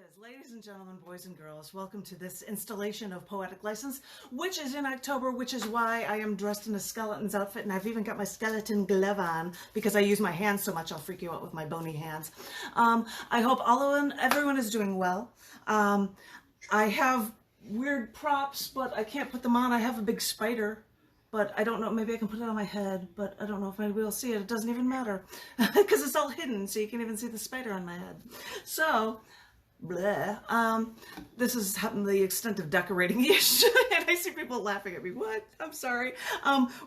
is, ladies and gentlemen, boys and girls, welcome to this installation of Poetic License, which is in October, which is why I am dressed in a skeleton's outfit, and I've even got my skeleton glove on, because I use my hands so much, I'll freak you out with my bony hands. I hope everyone is doing well. I have weird props, but I can't put them on. I have a big spider, but I don't know, maybe I can put it on my head, but I don't know if anybody will see it. It doesn't even matter, because it's all hidden, so you can't even see the spider on my head. So, bleh. This is the extent of decorating-ish, and I see people laughing at me. What? I'm sorry.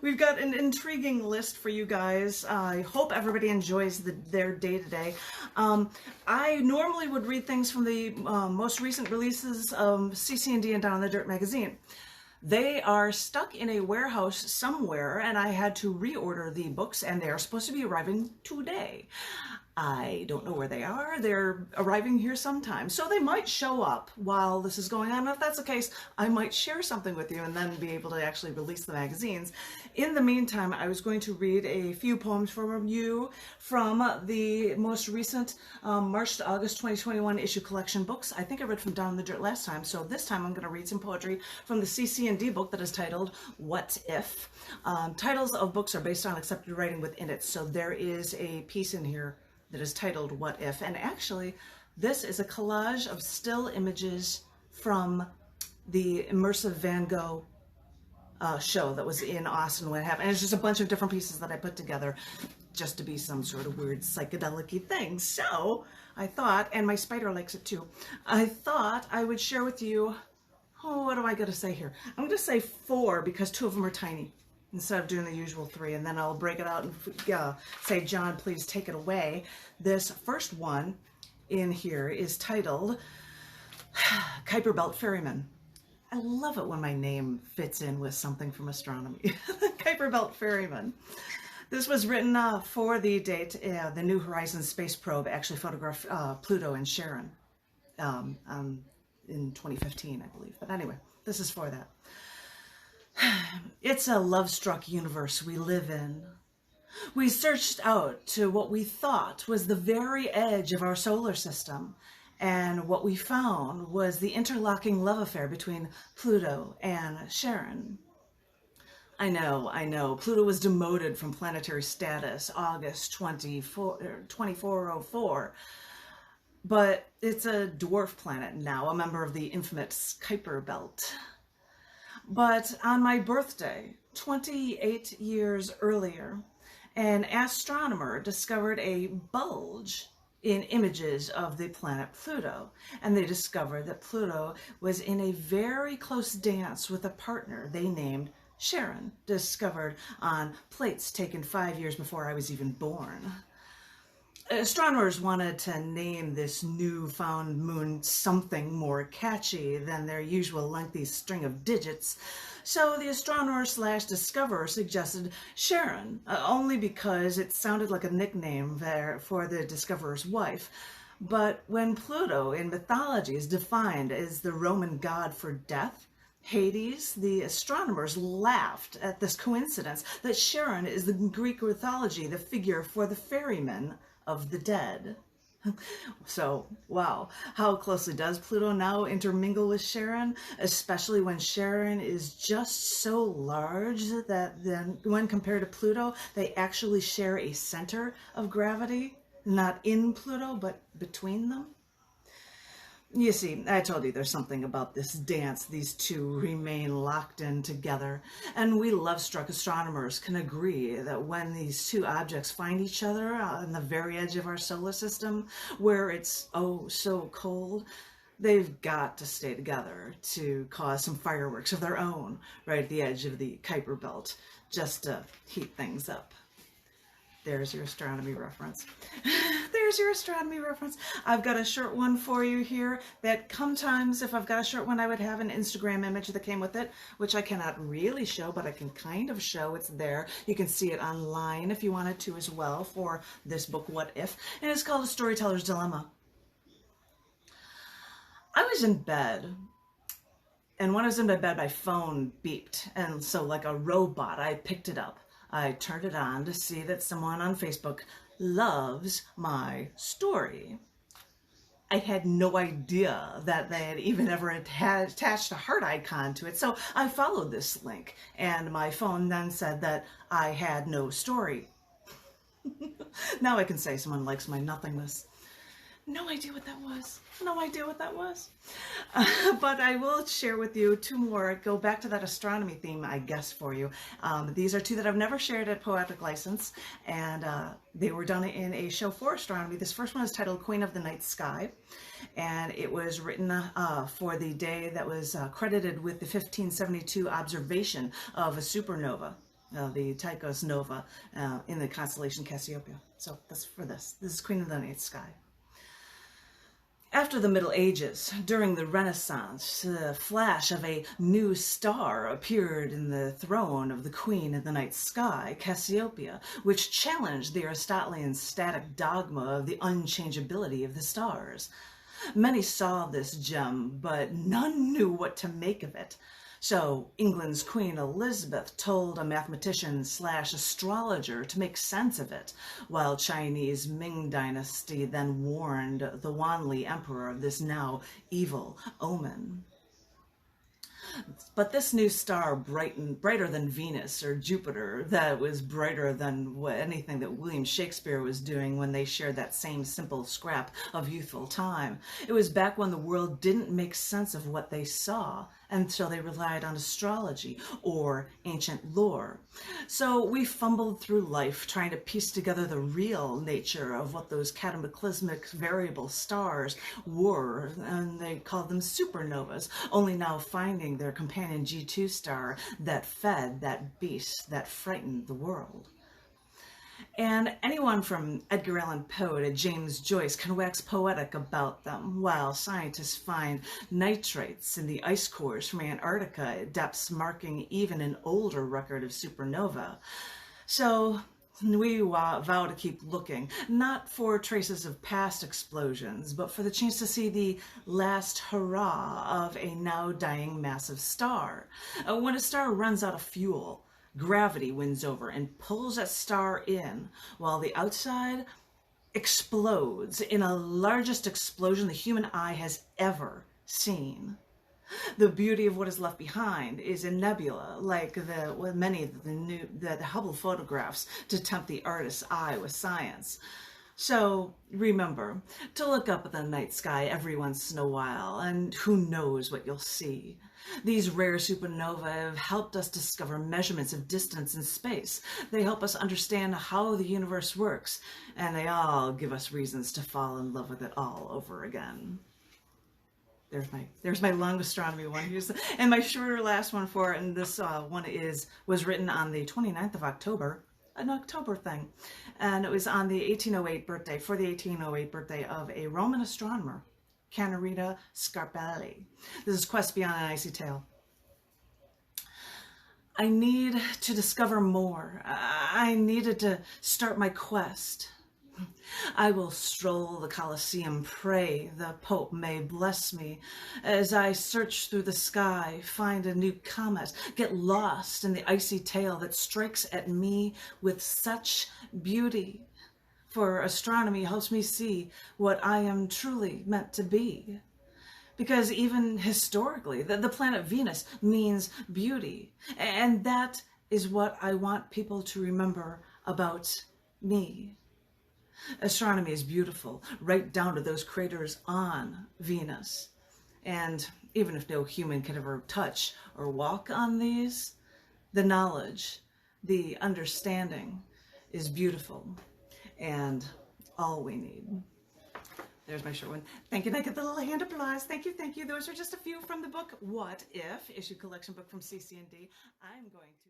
We've got an intriguing list for you guys. I hope everybody enjoys their day today. I normally would read things from the most recent releases of cc&d and Down in the Dirt magazine. They are stuck in a warehouse somewhere, and I had to reorder the books, and they are supposed to be arriving today. I don't know where they are. They're arriving here sometime. So they might show up while this is going on. And if that's the case, I might share something with you and then be able to actually release the magazines. In the meantime, I was going to read a few poems from you from the most recent March to August 2021 issue collection books. I think I read from Down in the Dirt last time. So this time I'm going to read some poetry from the cc&d book that is titled What If? Titles of books are based on accepted writing within it. So there is a piece in here that is titled What If? And actually, this is a collage of still images from the immersive Van Gogh show that was in Austin when it happened. And it's just a bunch of different pieces that I put together just to be some sort of weird psychedelic-y thing. So I thought, and my spider likes it too, I thought I would share with you, what do I got to say here? I'm going to say 4 because 2 of them are tiny, instead of doing the usual 3, and then I'll break it out and say, John, please take it away. This first one in here is titled Kuiper Belt Ferryman. I love it when my name fits in with something from astronomy. Kuiper Belt Ferryman. This was written for the date the New Horizons space probe actually photographed Pluto and Charon in 2015, I believe. But anyway, this is for that. It's a love-struck universe we live in. We searched out to what we thought was the very edge of our solar system, and what we found was the interlocking love affair between Pluto and Charon. I know, Pluto was demoted from planetary status August 2404, but it's a dwarf planet now, a member of the infamous Kuiper Belt. But on my birthday, 28 years earlier, an astronomer discovered a bulge in images of the planet Pluto, and they discovered that Pluto was in a very close dance with a partner they named Charon, discovered on plates taken 5 years before I was even born. Astronomers wanted to name this newfound moon something more catchy than their usual lengthy string of digits, so the astronomer/discoverer suggested Charon, only because it sounded like a nickname for the discoverer's wife. But when Pluto in mythology is defined as the Roman god for death, Hades, the astronomers laughed at this coincidence that Charon is the Greek mythology, the figure for the ferryman of the dead. So, wow, how closely does Pluto now intermingle with Charon, especially when Charon is just so large that then, when compared to Pluto, they actually share a center of gravity, not in Pluto, but between them? You see, I told you there's something about this dance. These two remain locked in together. And we love-struck astronomers can agree that when these two objects find each other on the very edge of our solar system, where it's oh so cold, they've got to stay together to cause some fireworks of their own right at the edge of the Kuiper Belt, just to heat things up. There's your astronomy reference. There's your astronomy reference. I've got a short one for you here that sometimes, if I've got a short one, I would have an Instagram image that came with it, which I cannot really show, but I can kind of show. It's there. You can see it online if you wanted to as well for this book, What If? And it's called A Storyteller's Dilemma. I was in bed, and when I was in my bed, my phone beeped. And so like a robot, I picked it up. I turned it on to see that someone on Facebook loves my story. I had no idea that they had even ever attached a heart icon to it. So I followed this link, and my phone then said that I had no story. Now I can say someone likes my nothingness. No idea what that was. No idea what that was. But I will share with you two more. Go back to that astronomy theme, I guess, for you. These are two that I've never shared at Poetic License, and they were done in a show for astronomy. This first one is titled Queen of the Night Sky, and it was written for the day that was credited with the 1572 observation of a supernova, the Tychus Nova, in the constellation Cassiopeia. So that's for this. This is Queen of the Night Sky. After the Middle Ages, during the Renaissance, the flash of a new star appeared in the throne of the Queen of the Night Sky, Cassiopeia, which challenged the Aristotelian static dogma of the unchangeability of the stars. Many saw this gem, but none knew what to make of it. So England's Queen Elizabeth told a mathematician/astrologer to make sense of it, while Chinese Ming Dynasty then warned the Wanli Emperor of this now evil omen. But this new star, brighter than Venus or Jupiter, that was brighter than anything that William Shakespeare was doing when they shared that same simple scrap of youthful time. It was back when the world didn't make sense of what they saw, and so they relied on astrology or ancient lore. So we fumbled through life trying to piece together the real nature of what those cataclysmic variable stars were, and they called them supernovas, only now finding their companion G2 star that fed that beast that frightened the world. And anyone from Edgar Allan Poe to James Joyce can wax poetic about them, while scientists find nitrates in the ice cores from Antarctica at depths marking even an older record of supernova. So we vow to keep looking, not for traces of past explosions, but for the chance to see the last hurrah of a now dying massive star. When a star runs out of fuel, gravity wins over and pulls that star in, while the outside explodes in the largest explosion the human eye has ever seen. The beauty of what is left behind is a nebula, like many of the Hubble photographs to tempt the artist's eye with science. So remember to look up at the night sky every once in a while, and who knows what you'll see. These rare supernovae have helped us discover measurements of distance in space. They help us understand how the universe works, and they all give us reasons to fall in love with it all over again. There's my long astronomy one. And my shorter last one for it, and this one was written on the 29th of October, an October thing. And it was on the 1808 birthday, for the 1808 birthday of a Roman astronomer, Canerina Scarpelli. This is Quest Beyond an Icy Tale. I need to discover more. I needed to start my quest. I will stroll the Colosseum, pray the Pope may bless me, as I search through the sky, find a new comet, get lost in the icy tale that strikes at me with such beauty. For astronomy helps me see what I am truly meant to be. Because even historically, the planet Venus means beauty. And that is what I want people to remember about me. Astronomy is beautiful, right down to those craters on Venus. And even if no human can ever touch or walk on these, the knowledge, the understanding is beautiful and all we need. There's my short one. Thank you. And I get the little hand applause. Thank you. Thank you. Those are just a few from the book What If? Issue collection book from cc&d. I'm going to